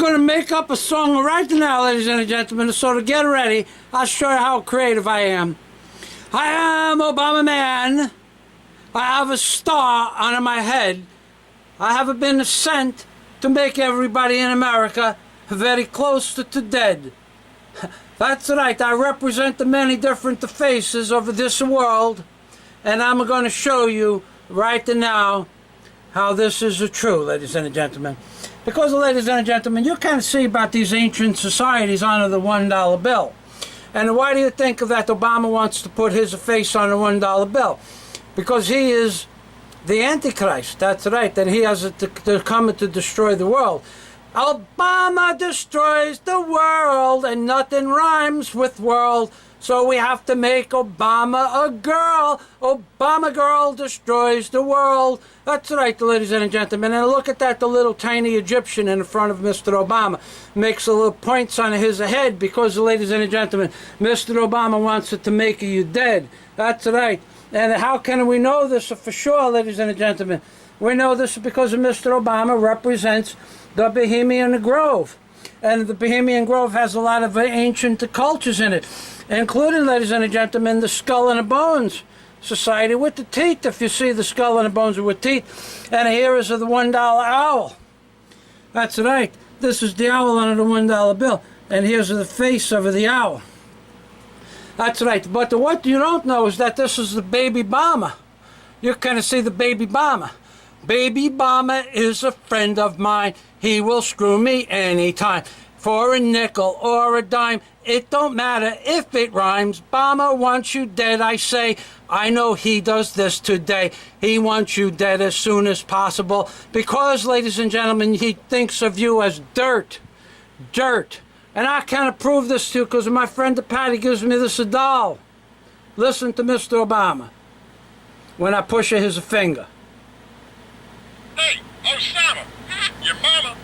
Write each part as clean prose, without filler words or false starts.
going to make up a song right now, ladies and gentlemen, so to get ready, I'll show you how creative I am. I am Obama Man. I have a star on my head. I have been sent to make everybody in America very close to dead. That's right, I represent the many different faces of this world, and I'm going to show you right now how this is true, ladies and gentlemen. Because, ladies and gentlemen, you can't see about these ancient societies on the $1 bill. And why do you think that Obama wants to put his face on the $1 bill? Because he is the Antichrist. That's right, that he has to come to destroy the world. Obama destroys the world, and nothing rhymes with world. So we have to make Obama a girl. Obama girl destroys the world. That's right, ladies and gentlemen. And look at that, the little tiny Egyptian in front of Mr. Obama. Makes a little points on his head because, ladies and gentlemen, Mr. Obama wants it to make you dead. That's right. And how can we know this for sure, ladies and gentlemen? We know this because Mr. Obama represents the Bohemian Grove. And the Bohemian Grove has a lot of ancient cultures in it, including, ladies and gentlemen, the Skull and the Bones Society with the teeth. If you see the skull and the bones are with teeth. And here is the $1 owl. That's right. This is the owl on the $1 bill. And here's the face of the owl. That's right. But what you don't know is that this is the baby bomber. You kind of see the baby bomber. Baby bomber is a friend of mine. He will screw me anytime. For a nickel or a dime, it don't matter if it rhymes. Bomber wants you dead, I say. I know he does this today. He wants you dead as soon as possible because, ladies and gentlemen, he thinks of you as dirt. Dirt. And I can't prove this to you because my friend Patty gives me this doll. Listen to Mr. Obama when I push his finger. Hey, Osama, your mama.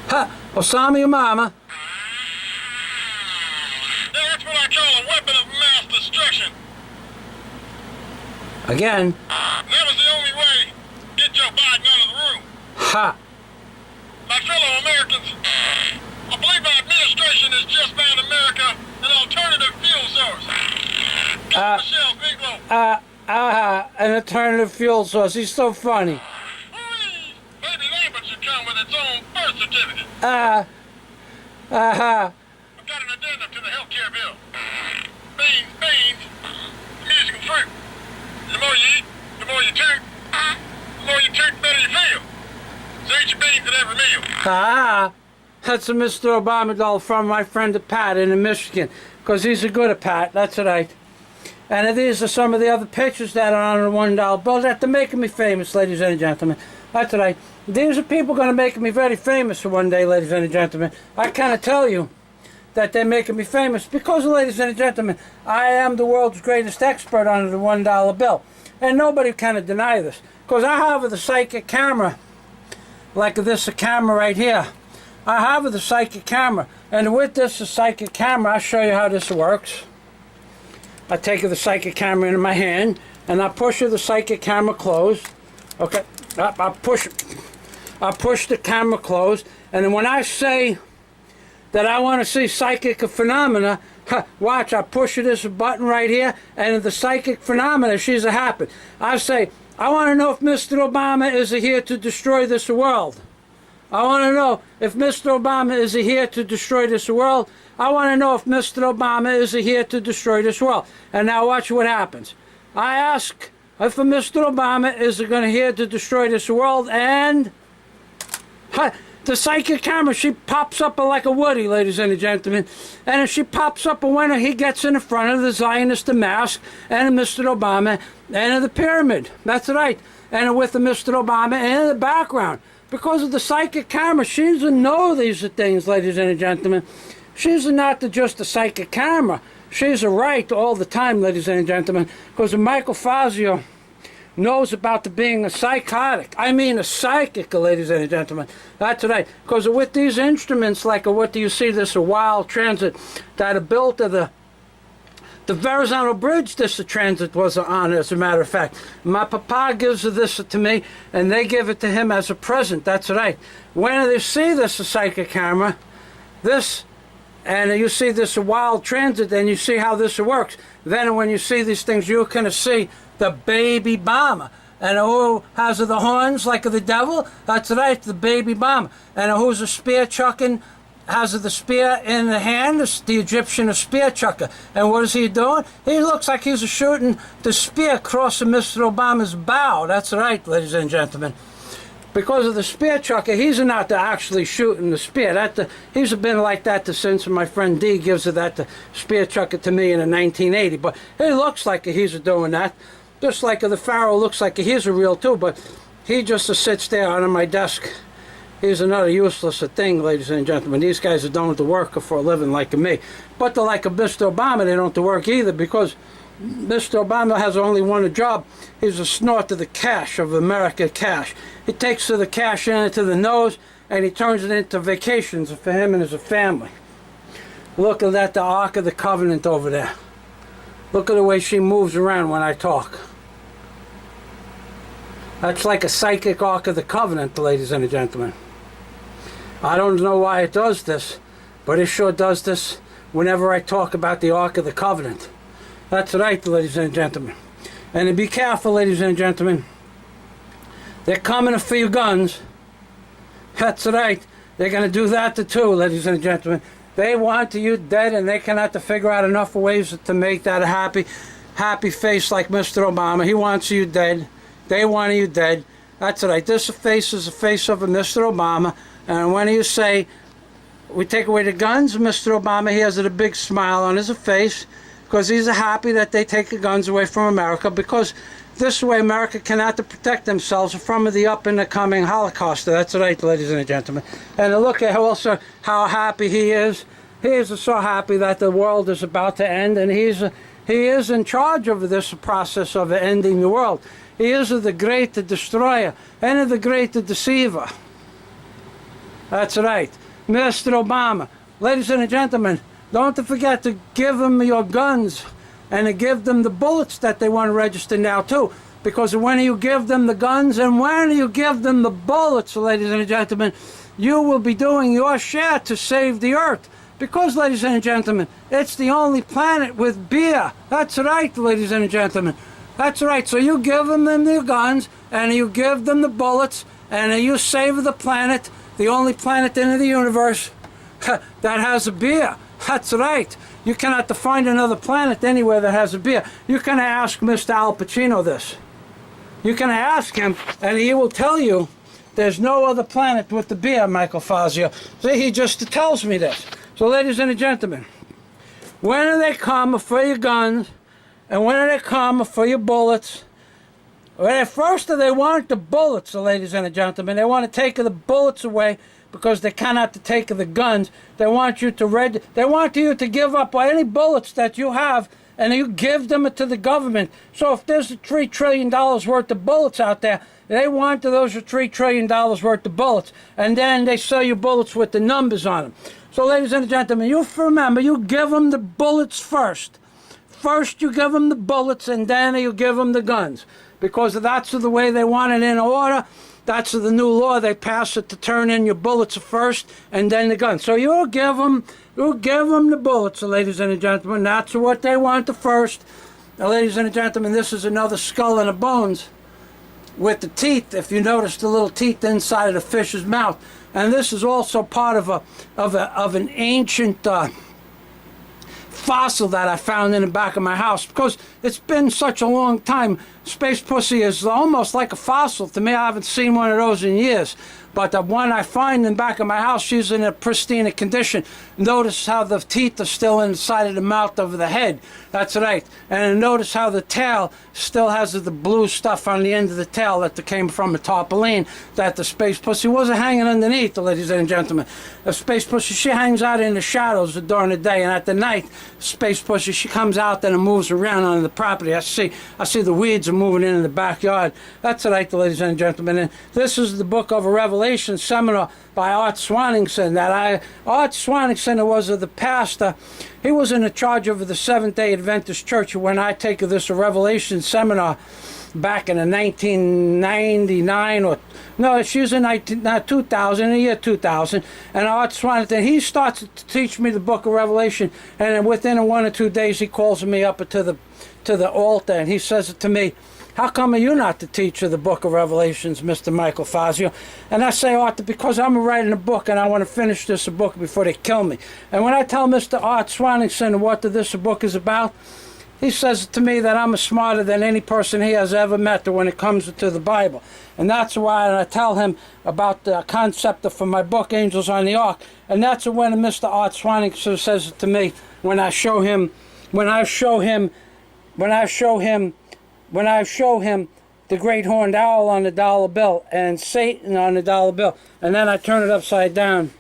Ha, Osama, your mama. Yeah, that's what I call a weapon of mass destruction. Again. That was the only way to get Joe Biden out of the room. Ha. My fellow Americans, I believe our administration has just found America an alternative fuel source. Michelle Bigelow. An alternative fuel source. He's so funny. Maybe that one should come with its own birth certificate. Aha. I've got an addendum to the health care bill. Beans, musical fruit. The more you eat, the more you toot. The more you toot, the better you feel. So eat your beans at every meal. That's a Mr. Obama doll from my friend Pat in Michigan. Because he's a good at Pat, that's right. And these are some of the other pictures that are on the $1 bill that they're making me famous, ladies and gentlemen. That's right. These are people going to make me very famous one day, ladies and gentlemen. I kind of tell you that they're making me famous because, ladies and gentlemen, I am the world's greatest expert on the $1 bill. And nobody can deny this. Because I have the psychic camera, like this camera right here. I have the psychic camera. And with this psychic camera, I'll show you how this works. I take the psychic camera in my hand, and I push the psychic camera closed. Okay, I push the camera closed, and then when I say that I want to see psychic phenomena, watch, I push this button right here, and the psychic phenomena, she's a happen. I say, I want to know if Mr. Obama is here to destroy this world. I want to know if Mr. Obama is here to destroy this world. I want to know if Mr. Obama is here to destroy this world. And now watch what happens. I ask if Mr. Obama is going to here to destroy this world, and the psychic camera, she pops up like a Woody, ladies and gentlemen. And she pops up when he gets in front of the Zionist mask and Mr. Obama and the pyramid. That's right. And with the Mr. Obama in the background. Because of the psychic camera, she doesn't know these things, ladies and gentlemen. She's not just a psychic camera. She's right all the time, ladies and gentlemen. Because Michael Fazio knows about being a psychotic. I mean a psychic, ladies and gentlemen. That's right. Because with these instruments, like what do you see, this wild transit that are built of the The Verrazano Bridge this transit was on, as a matter of fact. My papa gives this to me, and they give it to him as a present. That's right. When they see this psychic camera, this, and you see this wild transit, and you see how this works. Then when you see these things, you can see the baby bomber. And who has the horns like the devil? That's right, the baby bomber. And who's a spear chucking? Has the spear in the hand, the Egyptian spear chucker. And what is he doing? He looks like he's shooting the spear across Mr. Obama's bow. That's right, ladies and gentlemen. Because of the spear chucker, he's not actually shooting the spear. He's been like that since my friend D gives that spear chucker to me in 1980. But it looks like he's doing that. Just like the Pharaoh looks like he's a real too, but he just sits there on my desk. He's another useless thing, ladies and gentlemen. These guys don't work for a living like me. But they're like Mr. Obama, they don't work either, because Mr. Obama has only one job. He's a snort of the cash, of America cash. He takes the cash into the nose, and he turns it into vacations for him and his family. Look at that, the Ark of the Covenant over there. Look at the way she moves around when I talk. That's like a psychic Ark of the Covenant, ladies and gentlemen. I don't know why it does this, but it sure does this whenever I talk about the Ark of the Covenant. That's right, ladies and gentlemen. And be careful, ladies and gentlemen. They're coming for your guns. That's right. They're going to do that too, ladies and gentlemen. They want you dead, and they cannot figure out enough ways to make that a happy face like Mr. Obama. He wants you dead. They want you dead. That's right. This face is the face of a Mr. Obama. And when you say, we take away the guns, Mr. Obama, he has a big smile on his face, because he's happy that they take the guns away from America, because this way America cannot protect themselves from the up and coming Holocaust. That's right, ladies and gentlemen. And look at also how happy he is. He is so happy that the world is about to end, and he is in charge of this process of ending the world. He is the great destroyer and the great deceiver. That's right. Mr. Obama, ladies and gentlemen, don't forget to give them your guns and to give them the bullets that they want to register now too. Because when you give them the guns and when you give them the bullets, ladies and gentlemen, you will be doing your share to save the earth. Because, ladies and gentlemen, it's the only planet with beer. That's right, ladies and gentlemen. That's right. So you give them the guns and you give them the bullets and you save the planet. The only planet in the universe that has a beer. That's right. You cannot find another planet anywhere that has a beer. You can ask Mr. Al Pacino this. You can ask him, and he will tell you there's no other planet with the beer, Michael Fazio. See, he just tells me this. So, ladies and gentlemen, when they come for your guns, and when they come for your bullets, well, first they want the bullets, ladies and gentlemen. They want to take the bullets away because they cannot take the guns. They want you to give up any bullets that you have, and you give them to the government. So if there's $3 trillion worth of bullets out there, they want those $3 trillion worth of bullets, and then they sell you bullets with the numbers on them. So, ladies and gentlemen, you remember, you give them the bullets first. First you give them the bullets, and then you give them the guns. Because that's the way they want it in order. That's the new law. They pass it to turn in your bullets first and then the guns. So you give them the bullets, ladies and gentlemen. That's what they want first. Now, ladies and gentlemen, this is another skull and a bones with the teeth. If you notice the little teeth inside of the fish's mouth, and this is also part of an ancient fossil that I found in the back of my house, because it's been such a long time. Space Pussy is almost like a fossil to me. I haven't seen one of those in years. But the one I find in the back of my house, she's in a pristine condition. Notice how the teeth are still inside of the mouth of the head. That's right. And notice how the tail still has the blue stuff on the end of the tail that came from a tarpaulin that the Space Pussy wasn't hanging underneath, ladies and gentlemen. The Space Pussy, she hangs out in the shadows during the day, and at the night, Space Pussy, she comes out and moves around on the property. I see the weeds are moving in the backyard. That's right, ladies and gentlemen. And this is the book of Revelation. Revelation seminar by Art Swanningson. Art Swanningson was the pastor. He was in charge of the Seventh-day Adventist Church when I take this Revelation seminar back in the 1999 or no, she was in 2000, in the year 2000, and Art Swanningson, he starts to teach me the book of Revelation, and then within 1 or 2 days he calls me up to the altar, and he says to me, "How come are you not the teacher of the book of Revelations, Mr. Michael Fazio?" And I say, "Arthur, because I'm writing a book and I want to finish this book before they kill me." And when I tell Mr. Art Swanningson what this book is about, he says to me that I'm smarter than any person he has ever met when it comes to the Bible. And that's why I tell him about the concept for my book, Angels on the Ark. And that's when Mr. Art Swanningson says to me, when I show him the great horned owl on the dollar bill and Satan on the dollar bill, and then I turn it upside down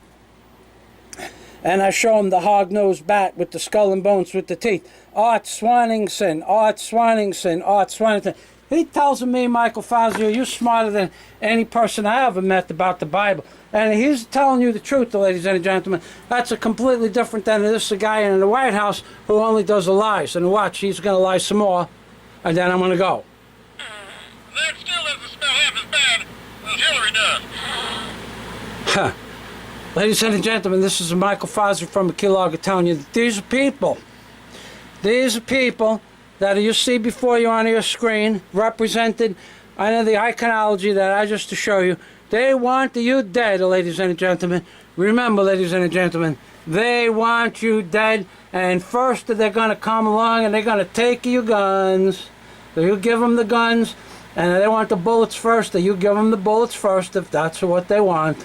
and I show him the hog-nosed bat with the skull and bones with the teeth. Art Swanningson, Art Swanningson, Art Swanningson. He tells me, "Michael Fazio, you're smarter than any person I ever met about the Bible." And he's telling you the truth, ladies and gentlemen. That's a completely different than this guy in the White House who only does the lies. And watch, he's going to lie some more, and then I'm going to go. That still doesn't smell half as bad as Hillary does. Ladies and gentlemen, this is Michael Fazio from Keeloga telling you that these are people that you see before you on your screen, represented under the iconology that I just to show you. They want you dead, ladies and gentlemen. Remember, ladies and gentlemen, they want you dead, and first they're going to come along and they're going to take your guns. So you give them the guns, and they want the bullets first, so you give them the bullets first if that's what they want.